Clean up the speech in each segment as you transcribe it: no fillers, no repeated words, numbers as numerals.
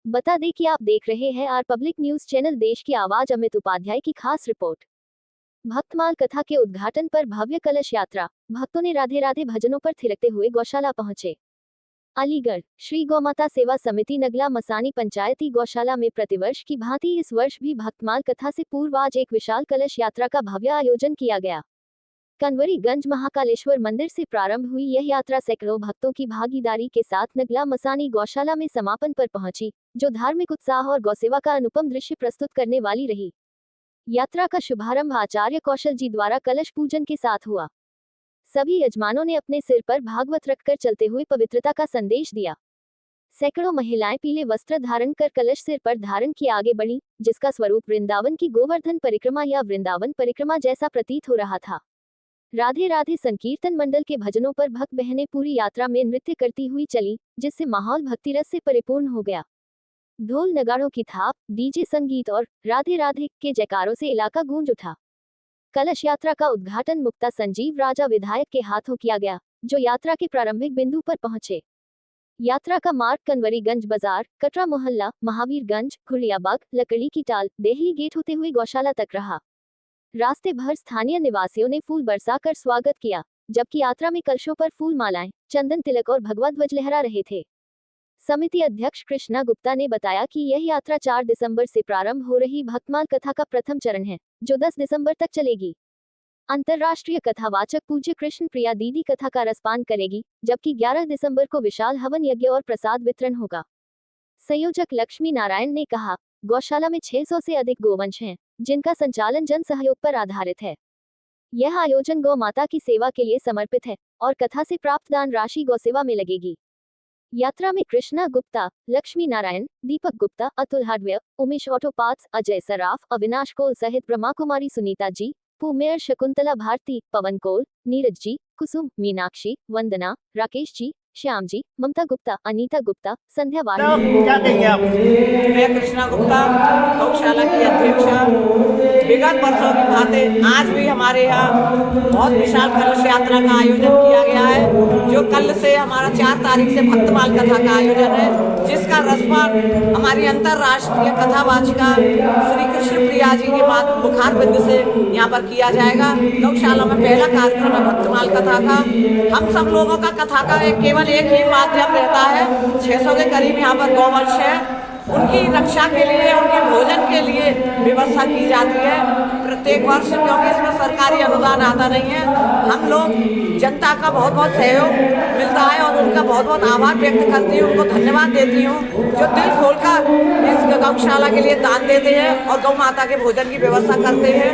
बता दें कि आप देख रहे हैं आर पब्लिक न्यूज चैनल। देश की आवाज अमित उपाध्याय की खास रिपोर्ट। भक्तमाल कथा के उद्घाटन पर भव्य कलश यात्रा। भक्तों ने राधे राधे भजनों पर थिरकते हुए गौशाला पहुंचे। अलीगढ़ श्री गौमाता सेवा समिति नगला मसानी पंचायती गौशाला में प्रतिवर्ष की भांति इस वर्ष भी भक्तमाल कथा से पूर्व आज एक विशाल कलश यात्रा का भव्य आयोजन किया गया। कन्वरीगंज महाकालेश्वर मंदिर से प्रारंभ हुई यह यात्रा सैकड़ों भक्तों की भागीदारी के साथ नगला मसानी गौशाला में समापन पर पहुंची, जो धार्मिक उत्साह और गौसेवा का अनुपम दृश्य प्रस्तुत करने वाली रही। यात्रा का शुभारंभ आचार्य कौशल जी द्वारा कलश पूजन के साथ हुआ। सभी यजमानों ने अपने सिर पर भागवत रखकर चलते हुए पवित्रता का संदेश दिया। सैकड़ों महिलाएं पीले वस्त्र धारण कर कलश सिर पर धारण किए आगे बढ़ी, जिसका स्वरूप वृंदावन की गोवर्धन परिक्रमा या वृंदावन परिक्रमा जैसा प्रतीत हो रहा था। राधे राधे संकीर्तन मंडल के भजनों पर भक्त बहनें पूरी यात्रा में नृत्य करती हुई चली, जिससे माहौल भक्तिरस से परिपूर्ण हो गया। ढोल नगाड़ों की थाप, डीजे संगीत और राधे राधे के जयकारों से इलाका गूंज उठा। कलश यात्रा का उद्घाटन मुक्ता संजीव राजा विधायक के हाथों किया गया, जो यात्रा के प्रारंभिक बिंदु पर पहुंचे। यात्रा का मार्ग कन्वरीगंज बाजार, कटरा मोहल्ला, महावीरगंज, खुड़ियाबाग, लकड़ी की टाल, देहली गेट होते हुए गौशाला तक रहा। रास्ते भर स्थानीय निवासियों ने फूल बरसाकर स्वागत किया, जबकि यात्रा में कलशों पर फूल मालाएं, चंदन तिलक और भगवा ध्वज लहरा रहे थे। समिति अध्यक्ष कृष्णा गुप्ता ने बताया कि यह यात्रा 4 दिसंबर से प्रारंभ हो रही भक्तमाल कथा का प्रथम चरण है, जो 10 दिसंबर तक चलेगी। अंतर्राष्ट्रीय कथावाचक पूज्य कृष्ण प्रिया दीदी कथा का रसपान करेगी, जबकि 11 दिसंबर को विशाल हवन यज्ञ और प्रसाद वितरण होगा। संयोजक लक्ष्मी नारायण ने कहा, गौशाला में 600 से अधिक गोवंश हैं, जिनका संचालन जन सहयोग पर आधारित है। यह आयोजन गौ माता की सेवा के लिए समर्पित है और कथा से प्राप्त दान राशि गौसेवा में लगेगी। यात्रा में Krishna Gupta, Lakshmi Narayan, Deepak Gupta, Atul hardware, Umesh auto parts, Ajay Saraf, Avinash Kol सहित ब्रह्मा कुमारी सुनीता जी, पूमेयर शकुंतला भारती, पवन कोल, नीरज जी, कुसुम, मीनाक्षी, वंदना, राकेश जी, श्याम जी, ममता गुप्ता, अनीता गुप्ता, संध्या वाणी। क्या कहेंगे आप? मैं कृष्णा गुप्ता, गौशाला की अध्यक्षा। विगत वर्षों की भांति आज भी हमारे यहाँ बहुत विशाल कलश यात्रा का आयोजन किया गया है, जो कल से हमारा 4 तारीख से भक्तमाल कथा का आयोजन है, जिसका रसपान हमारी अंतर्राष्ट्रीय कथावाचिका श्री कृष्ण प्रिया जी के बाद बुखार बिंदु से यहाँ पर किया जाएगा। गौशाला में पहला कार्यक्रम है भक्तमाल कथा का। हम सब लोगों का कथा का केवल एक ही माध्यम रहता है। 600 के करीब यहाँ पर गौवंश है, उनकी रक्षा के लिए, उनके भोजन के लिए व्यवस्था की जाती है प्रत्येक वर्ष, क्योंकि इसमें सरकारी अनुदान आता नहीं है। हम लोग जनता का बहुत बहुत सहयोग मिलता है और उनका बहुत बहुत आभार व्यक्त करती हूँ, उनको धन्यवाद देती हूँ, जो दिल खोलकर इस गौशाला के लिए दान देते हैं और गौ माता के भोजन की व्यवस्था करते हैं।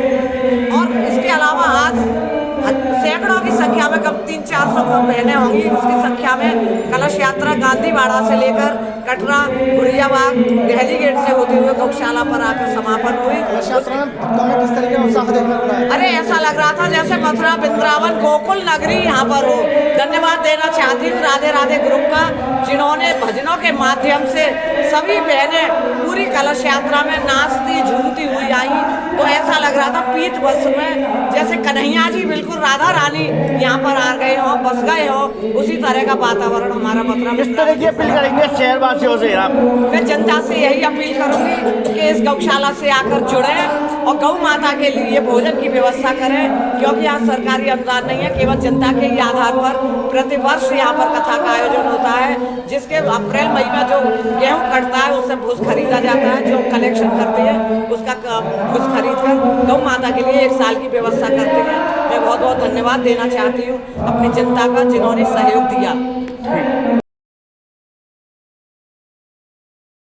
और इसके अलावा आज सैकड़ों की संख्या में, कब 300-400 बहनें होंगी उसकी संख्या में कलश यात्रा गांधीवाड़ा से लेकर कटरा, खुड़ियाबाग, देहली गेट से होते हुए गौशाला पर आकर समापन हुई। कलश यात्रा में भक्तों में किस तरीके का उत्साह देखने को मिला? अरे ऐसा लग रहा था जैसे मथुरा, वृंदावन, गोकुल नगरी यहाँ पर हो। धन्यवाद देना चाहती हूँ राधे राधे ग्रुप का, जिन्होंने भजनों के माध्यम से सभी बहनें पूरी कलश यात्रा में नाचती झूमती हुई आई। तो ऐसा लग रहा था पीठ बस में जैसे कन्हैया जी बिल्कुल राधा रानी यहाँ पर आ गए हो, बस गए हो, उसी तरह का वातावरण हमारा मथुरा। किस तरह की अपील करेंगे शहरवासियों से आप? मैं जनता से यही अपील करूंगी कि इस गौशाला से आकर जुड़े और गौ माता के लिए भोजन की व्यवस्था करें, क्योंकि यहाँ सरकारी अनुदान नहीं है, केवल जनता के ही आधार पर प्रतिवर्ष यहाँ पर कथा का आयोजन होता है, जिसके अप्रैल मई में जो गेहूँ कटता है उससे भूस खरीदा जाता है, जो कलेक्शन करते हैं उसका भूस खरीद कर गौ माता के लिए 1 साल की व्यवस्था करते हैं। मैं बहुत बहुत धन्यवाद देना चाहती हूँ अपनी जनता का, जिन्होंने सहयोग दिया।